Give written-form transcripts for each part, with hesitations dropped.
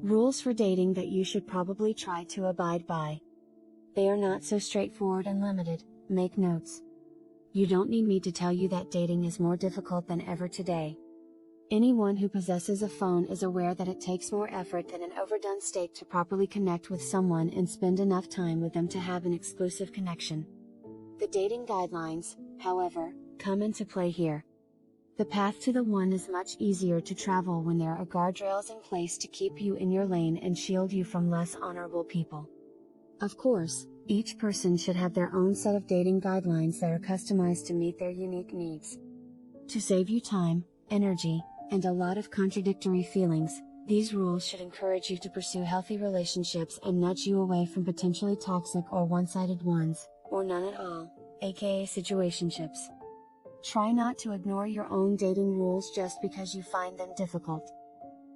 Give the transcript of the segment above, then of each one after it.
Rules for dating that you should probably try to abide by. They are not so straightforward and limited, make notes. You don't need me to tell you that dating is more difficult than ever today. Anyone who possesses a phone is aware that it takes more effort than an overdone steak to properly connect with someone and spend enough time with them to have an exclusive connection. The dating guidelines, however, come into play here. The path to the one is much easier to travel when there are guardrails in place to keep you in your lane and shield you from less honorable people. Of course, each person should have their own set of dating guidelines that are customized to meet their unique needs. To save you time, energy, and a lot of contradictory feelings, these rules should encourage you to pursue healthy relationships and nudge you away from potentially toxic or one-sided ones, or none at all, aka situationships. Try not to ignore your own dating rules just because you find them difficult.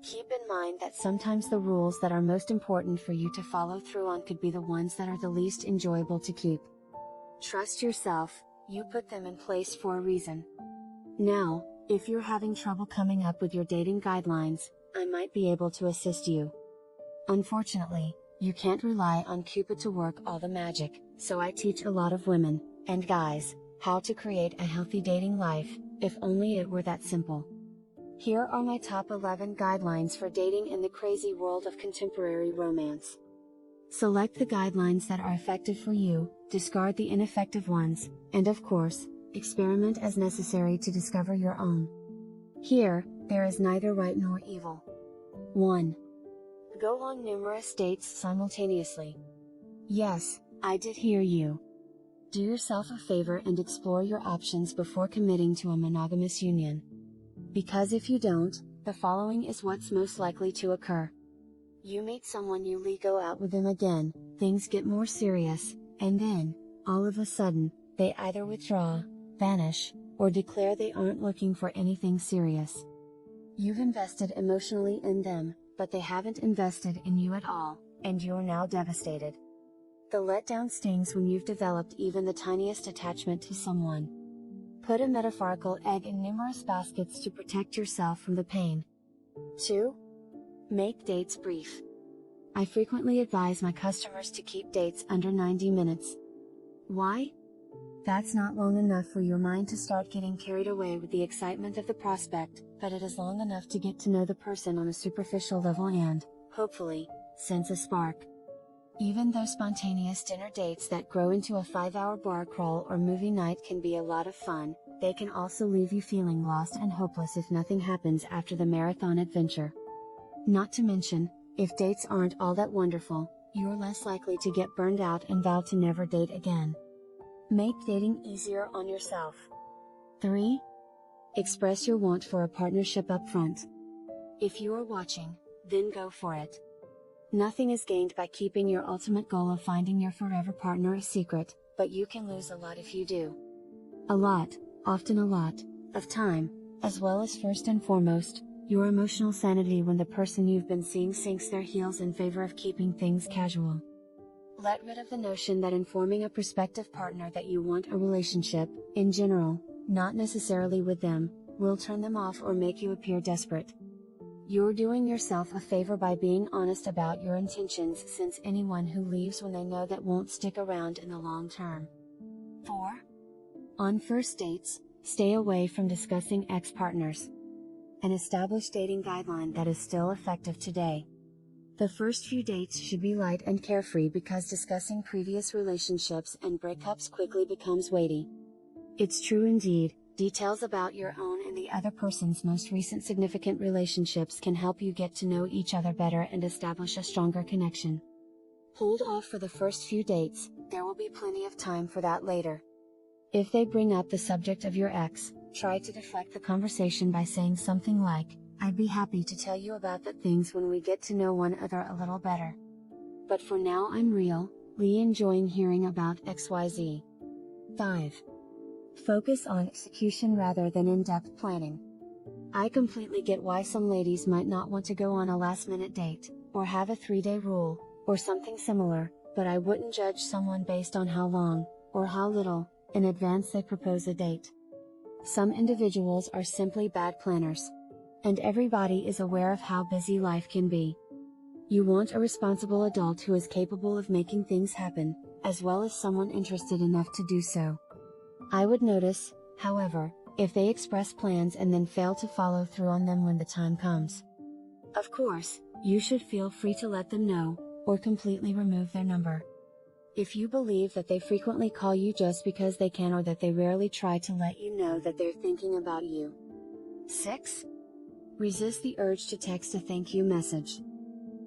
Keep in mind that sometimes the rules that are most important for you to follow through on could be the ones that are the least enjoyable to keep. Trust yourself, you put them in place for a reason. Now, if you're having trouble coming up with your dating guidelines, I might be able to assist you. Unfortunately, you can't rely on Cupid to work all the magic, so I teach a lot of women, and guys, how to create a healthy dating life, if only it were that simple. Here are my top 11 guidelines for dating in the crazy world of contemporary romance. Select the guidelines that are effective for you, discard the ineffective ones, and of course, experiment as necessary to discover your own. Here, there is neither right nor evil. 1. Go on numerous dates simultaneously. Yes, I did hear you. Do yourself a favor and explore your options before committing to a monogamous union. Because if you don't, the following is what's most likely to occur. You meet someone newly, go out with them again, things get more serious, and then, all of a sudden, they either withdraw, vanish, or declare they aren't looking for anything serious. You've invested emotionally in them, but they haven't invested in you at all, and you're now devastated. The letdown stings when you've developed even the tiniest attachment to someone. Put a metaphorical egg in numerous baskets to protect yourself from the pain. 2. Make dates brief. I frequently advise my customers to keep dates under 90 minutes. Why? That's not long enough for your mind to start getting carried away with the excitement of the prospect, but it is long enough to get to know the person on a superficial level and, hopefully, sense a spark. Even though spontaneous dinner dates that grow into a 5-hour bar crawl or movie night can be a lot of fun, they can also leave you feeling lost and hopeless if nothing happens after the marathon adventure. Not to mention, if dates aren't all that wonderful, you're less likely to get burned out and vow to never date again. Make dating easier on yourself. 3. Express your want for a partnership up front. If you are watching, then go for it. Nothing is gained by keeping your ultimate goal of finding your forever partner a secret, but you can lose a lot if you do. A lot, often a lot, of time, as well as first and foremost, your emotional sanity when the person you've been seeing sinks their heels in favor of keeping things casual. Let rid of the notion that informing a prospective partner that you want a relationship, in general, not necessarily with them, will turn them off or make you appear desperate. You're doing yourself a favor by being honest about your intentions, since anyone who leaves when they know that won't stick around in the long term. 4. On first dates, stay away from discussing ex-partners. An established dating guideline that is still effective today. The first few dates should be light and carefree because discussing previous relationships and breakups quickly becomes weighty. It's true indeed. Details about your own and the other person's most recent significant relationships can help you get to know each other better and establish a stronger connection. Hold off for the first few dates, there will be plenty of time for that later. If they bring up the subject of your ex, try to deflect the conversation by saying something like, "I'd be happy to tell you about that things when we get to know one another a little better. But for now I'm really enjoying hearing about XYZ. 5. Focus on execution rather than in-depth planning. I completely get why some ladies might not want to go on a last-minute date, or have a 3-day rule, or something similar, but I wouldn't judge someone based on how long, or how little, in advance they propose a date. Some individuals are simply bad planners. And everybody is aware of how busy life can be. You want a responsible adult who is capable of making things happen, as well as someone interested enough to do so. I would notice, however, if they express plans and then fail to follow through on them when the time comes. Of course, you should feel free to let them know, or completely remove their number. If you believe that they frequently call you just because they can, or that they rarely try to let you know that they're thinking about you. 6. Resist the urge to text a thank you message.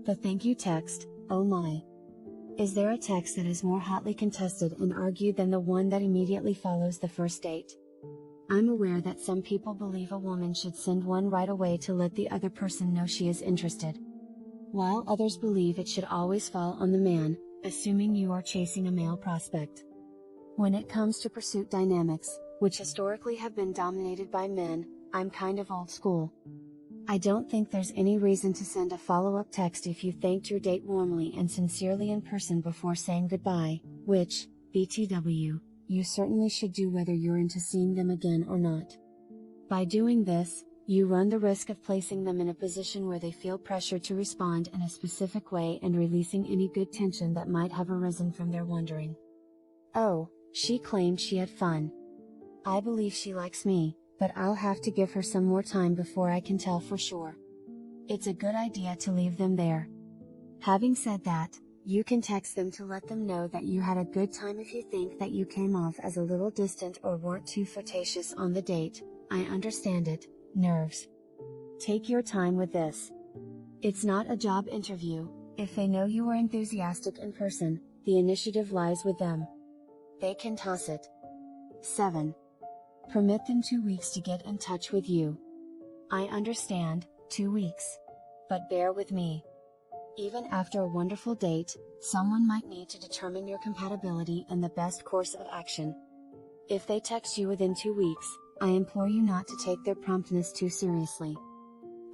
The thank you text, oh my. Is there a text that is more hotly contested and argued than the one that immediately follows the first date? I'm aware that some people believe a woman should send one right away to let the other person know she is interested, while others believe it should always fall on the man, assuming you are chasing a male prospect. When it comes to pursuit dynamics, which historically have been dominated by men, I'm kind of old school. I don't think there's any reason to send a follow-up text if you thanked your date warmly and sincerely in person before saying goodbye, which, BTW, you certainly should do whether you're into seeing them again or not. By doing this, you run the risk of placing them in a position where they feel pressure to respond in a specific way and releasing any good tension that might have arisen from their wondering. Oh, she claimed she had fun. I believe she likes me, but I'll have to give her some more time before I can tell for sure. It's a good idea to leave them there. Having said that, you can text them to let them know that you had a good time if you think that you came off as a little distant or weren't too flirtatious on the date. I understand it. Nerves. Take your time with this. It's not a job interview. If they know you are enthusiastic in person, the initiative lies with them. They can toss it. 7. Permit them 2 weeks to get in touch with you. I understand, 2 weeks. But bear with me. Even after a wonderful date, someone might need to determine your compatibility and the best course of action. If they text you within 2 weeks, I implore you not to take their promptness too seriously.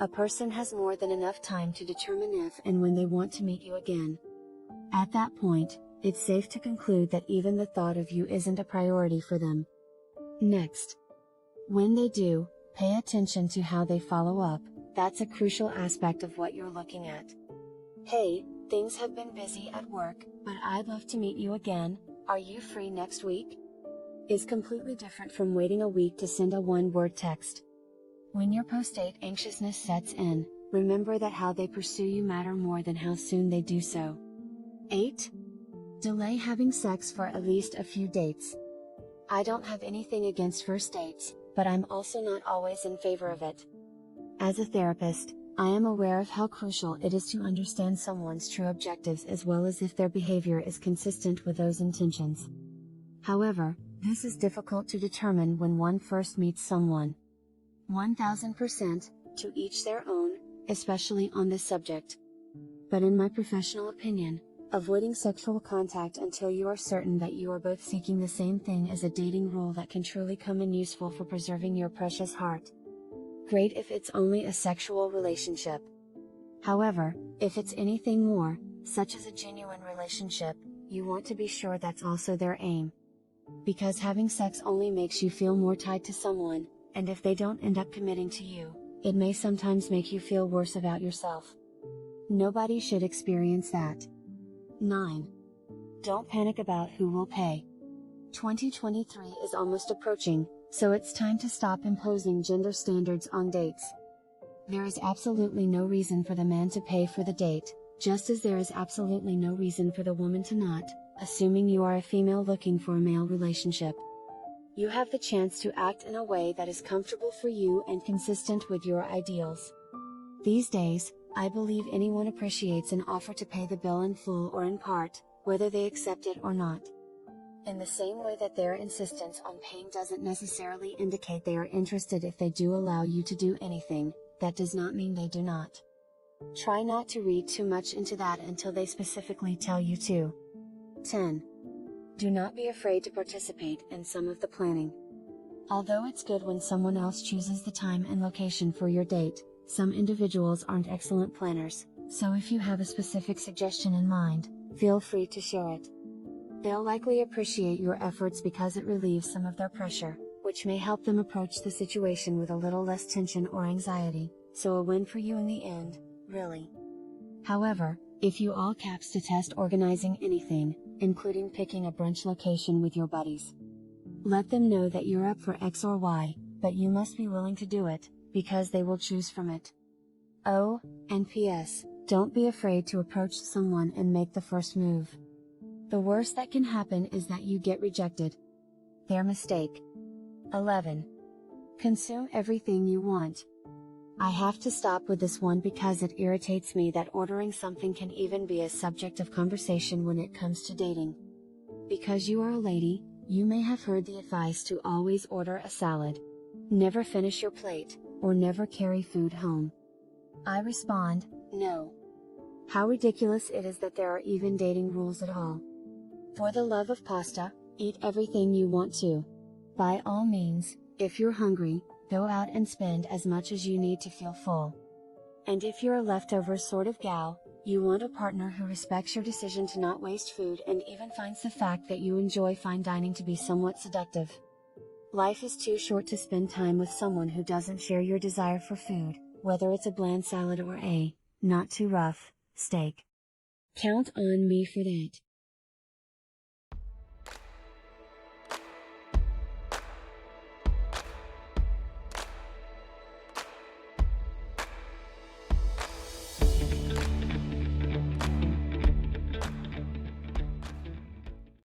A person has more than enough time to determine if and when they want to meet you again. At that point, it's safe to conclude that even the thought of you isn't a priority for them. Next. When they do, pay attention to how they follow up. That's a crucial aspect of what you're looking at. Hey, things have been busy at work, but I'd love to meet you again. Are you free next week? Is completely different from waiting a week to send a one-word text. When your post-date anxiousness sets in, remember that how they pursue you matter more than how soon they do so. 8. Delay having sex for at least a few dates. I don't have anything against first dates, but I'm also not always in favor of it. As a therapist, I am aware of how crucial it is to understand someone's true objectives as well as if their behavior is consistent with those intentions. However, this is difficult to determine when one first meets someone. 1000%, to each their own, especially on this subject. But in my professional opinion, avoiding sexual contact until you are certain that you are both seeking the same thing is a dating rule that can truly come in useful for preserving your precious heart. Great if it's only a sexual relationship. However, if it's anything more, such as a genuine relationship, you want to be sure that's also their aim. Because having sex only makes you feel more tied to someone, and if they don't end up committing to you, it may sometimes make you feel worse about yourself. Nobody should experience that. 9. Don't panic about who will pay. 2023 is almost approaching, so it's time to stop imposing gender standards on dates. There is absolutely no reason for the man to pay for the date, just as there is absolutely no reason for the woman to not, assuming you are a female looking for a male relationship. You have the chance to act in a way that is comfortable for you and consistent with your ideals. These days, I believe anyone appreciates an offer to pay the bill in full or in part, whether they accept it or not. In the same way that their insistence on paying doesn't necessarily indicate they are interested if they do allow you to do anything, that does not mean they do not. Try not to read too much into that until they specifically tell you to. 10. Do not be afraid to participate in some of the planning. Although it's good when someone else chooses the time and location for your date, some individuals aren't excellent planners, so if you have a specific suggestion in mind, feel free to share it. They'll likely appreciate your efforts because it relieves some of their pressure, which may help them approach the situation with a little less tension or anxiety, so a win for you in the end, really. However, if you all caps to test organizing anything, including picking a brunch location with your buddies, let them know that you're up for X or Y, but you must be willing to do it, because they will choose from it. Oh, and P.S., don't be afraid to approach someone and make the first move. The worst that can happen is that you get rejected. Their mistake. 11. Consume everything you want. I have to stop with this one because it irritates me that ordering something can even be a subject of conversation when it comes to dating. Because you are a lady, you may have heard the advice to always order a salad, never finish your plate, or never carry food home. I respond, no. How ridiculous it is that there are even dating rules at all. For the love of pasta, eat everything you want to. By all means, if you're hungry, go out and spend as much as you need to feel full. And if you're a leftover sort of gal, you want a partner who respects your decision to not waste food and even finds the fact that you enjoy fine dining to be somewhat seductive. Life is too short to spend time with someone who doesn't share your desire for food, whether it's a bland salad or a, not too rough, steak. Count on me for that.